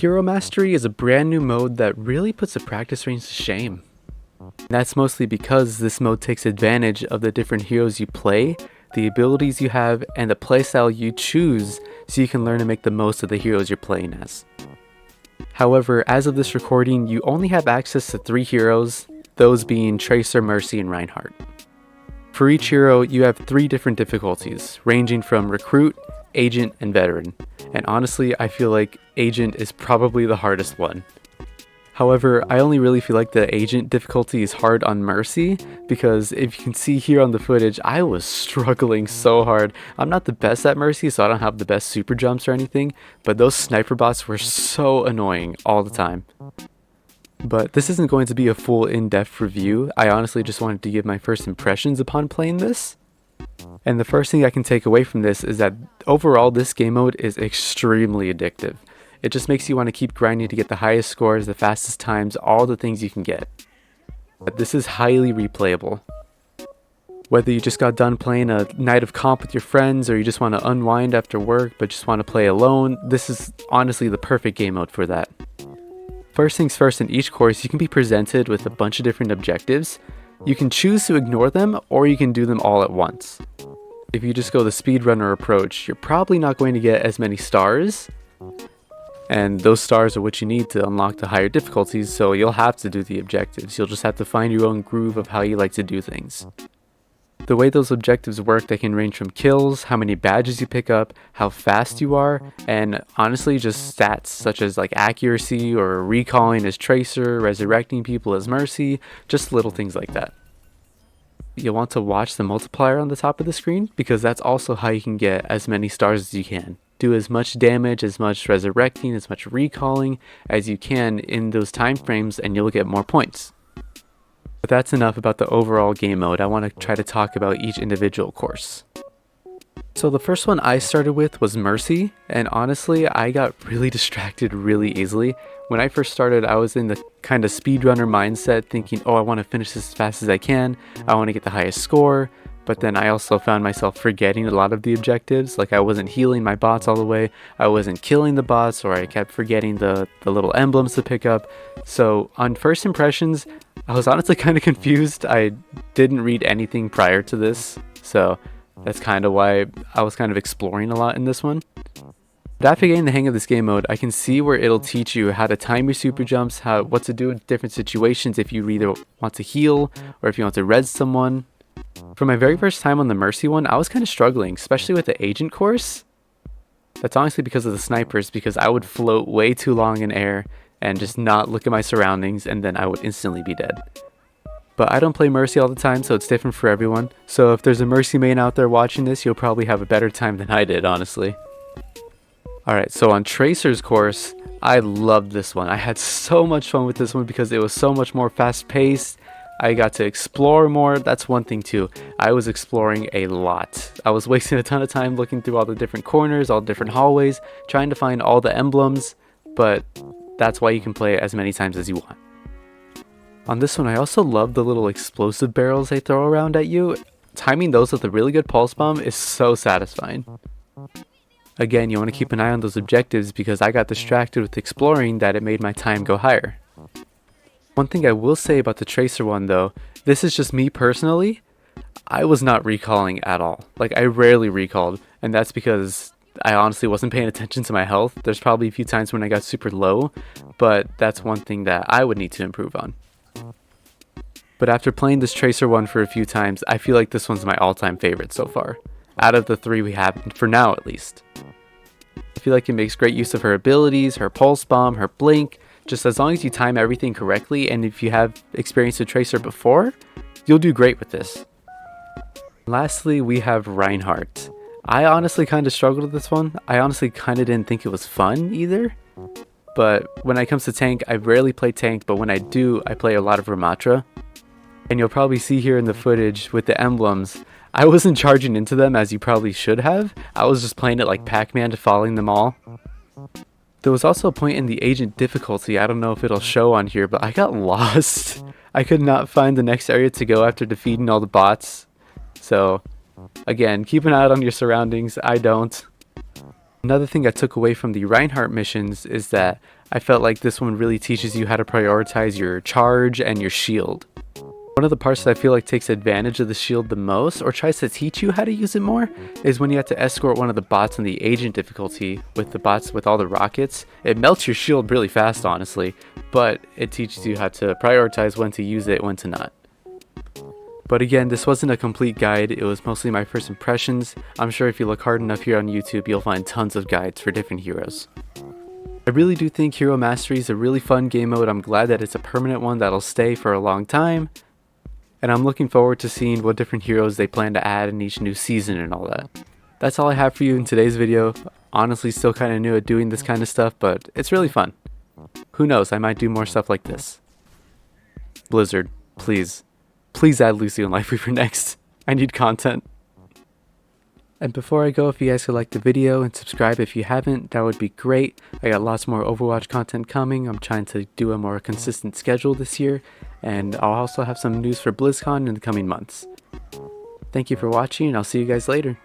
Hero Mastery is a brand new mode that really puts the practice range to shame. And that's mostly because this mode takes advantage of the different heroes you play, the abilities you have, and the playstyle you choose so you can learn to make the most of the heroes you're playing as. However, as of this recording, you only have access to 3 heroes, those being Tracer, Mercy, and Reinhardt. For each hero, you have 3 different difficulties, ranging from Recruit, Agent, and Veteran. And honestly, I feel like Agent is probably the hardest one. However, I only really feel like the Agent difficulty is hard on Mercy, because if you can see here on the footage, I was struggling so hard. I'm not the best at Mercy, so I don't have the best super jumps or anything, but those sniper bots were so annoying all the time. But this isn't going to be a full in-depth review. I honestly just wanted to give my first impressions upon playing this. And the first thing I can take away from this is that overall this game mode is extremely addictive. It just makes you want to keep grinding to get the highest scores, the fastest times, all the things you can get. But this is highly replayable. Whether you just got done playing a night of comp with your friends, or you just want to unwind after work but just want to play alone, this is honestly the perfect game mode for that. First things first, in each course you can be presented with a bunch of different objectives. You can choose to ignore them, or you can do them all at once. If you just go the speedrunner approach, you're probably not going to get as many stars, and those stars are what you need to unlock the higher difficulties, so you'll have to do the objectives. You'll just have to find your own groove of how you like to do things. The way those objectives work, they can range from kills, how many badges you pick up, how fast you are, and honestly just stats such as like accuracy or recalling as Tracer, resurrecting people as Mercy, just little things like that. You'll want to watch the multiplier on the top of the screen, because that's also how you can get as many stars as you can. Do as much damage, as much resurrecting, as much recalling as you can in those time frames, and you'll get more points. But that's enough about the overall game mode. I want to try to talk about each individual course. So the first one I started with was Mercy, and honestly I got really distracted really easily. When I first started, I was in the kind of speedrunner mindset, thinking, oh, I want to finish this as fast as I can, I want to get the highest score. But then I also found myself forgetting a lot of the objectives, like I wasn't healing my bots all the way, I wasn't killing the bots, or I kept forgetting the little emblems to pick up. So on first impressions, I was honestly kind of confused. I didn't read anything prior to this, so that's kind of why I was kind of exploring a lot in this one. But after getting the hang of this game mode, I can see where it'll teach you how to time your super jumps, what to do in different situations if you either want to heal or if you want to res someone. For my very first time on the Mercy one, I was kind of struggling, especially with the Agent course. That's honestly because of the snipers, because I would float way too long in air and just not look at my surroundings, and then I would instantly be dead. But I don't play Mercy all the time, so it's different for everyone. So if there's a Mercy main out there watching this, you'll probably have a better time than I did, honestly. Alright, so on Tracer's course, I loved this one. I had so much fun with this one because it was so much more fast-paced. I got to explore more. That's one thing too. I was exploring a lot. I was wasting a ton of time looking through all the different corners, all the different hallways, trying to find all the emblems, but that's why you can play it as many times as you want. On this one, I also love the little explosive barrels they throw around at you. Timing those with a really good pulse bomb is so satisfying. Again, you want to keep an eye on those objectives, because I got distracted with exploring that it made my time go higher. One thing I will say about the Tracer one though, this is just me personally, I was not recalling at all. Like, I rarely recalled, and that's because I honestly wasn't paying attention to my health. There's probably a few times when I got super low, but that's one thing that I would need to improve on. But after playing this Tracer one for a few times, I feel like this one's my all-time favorite so far. Out of the 3 we have, for now at least. I feel like it makes great use of her abilities, her pulse bomb, her blink. Just as long as you time everything correctly, and if you have experienced a Tracer before, you'll do great with this. Lastly, we have Reinhardt. I honestly kind of struggled with this one. I honestly kind of didn't think it was fun either. But when it comes to tank, I rarely play tank, but when I do, I play a lot of Ramatra. And you'll probably see here in the footage with the emblems, I wasn't charging into them as you probably should have. I was just playing it like Pac-Man, following them all. There was also a point in the Agent difficulty, I don't know if it'll show on here, but I got lost. I could not find the next area to go after defeating all the bots. So, again, keep an eye out on your surroundings. I don't. Another thing I took away from the Reinhardt missions is that I felt like this one really teaches you how to prioritize your charge and your shield. One of the parts that I feel like takes advantage of the shield the most, or tries to teach you how to use it more, is when you have to escort one of the bots on the agent difficulty with the bots with all the rockets. It melts your shield really fast, honestly, but it teaches you how to prioritize when to use it, when to not. But again, this wasn't a complete guide, it was mostly my first impressions. I'm sure if you look hard enough here on YouTube, you'll find tons of guides for different heroes. I really do think Hero Mastery is a really fun game mode. I'm glad that it's a permanent one that'll stay for a long time. And I'm looking forward to seeing what different heroes they plan to add in each new season and all that. That's all I have for you in today's video. Honestly, still kind of new at doing this kind of stuff, but it's really fun. Who knows, I might do more stuff like this. Blizzard, please add Lucy and Lifeweaver next. I need content. And before I go, if you guys could like the video and subscribe if you haven't, that would be great. I got lots more Overwatch content coming. I'm trying to do a more consistent schedule this year, and I'll also have some news for BlizzCon in the coming months. Thank you for watching, and I'll see you guys later.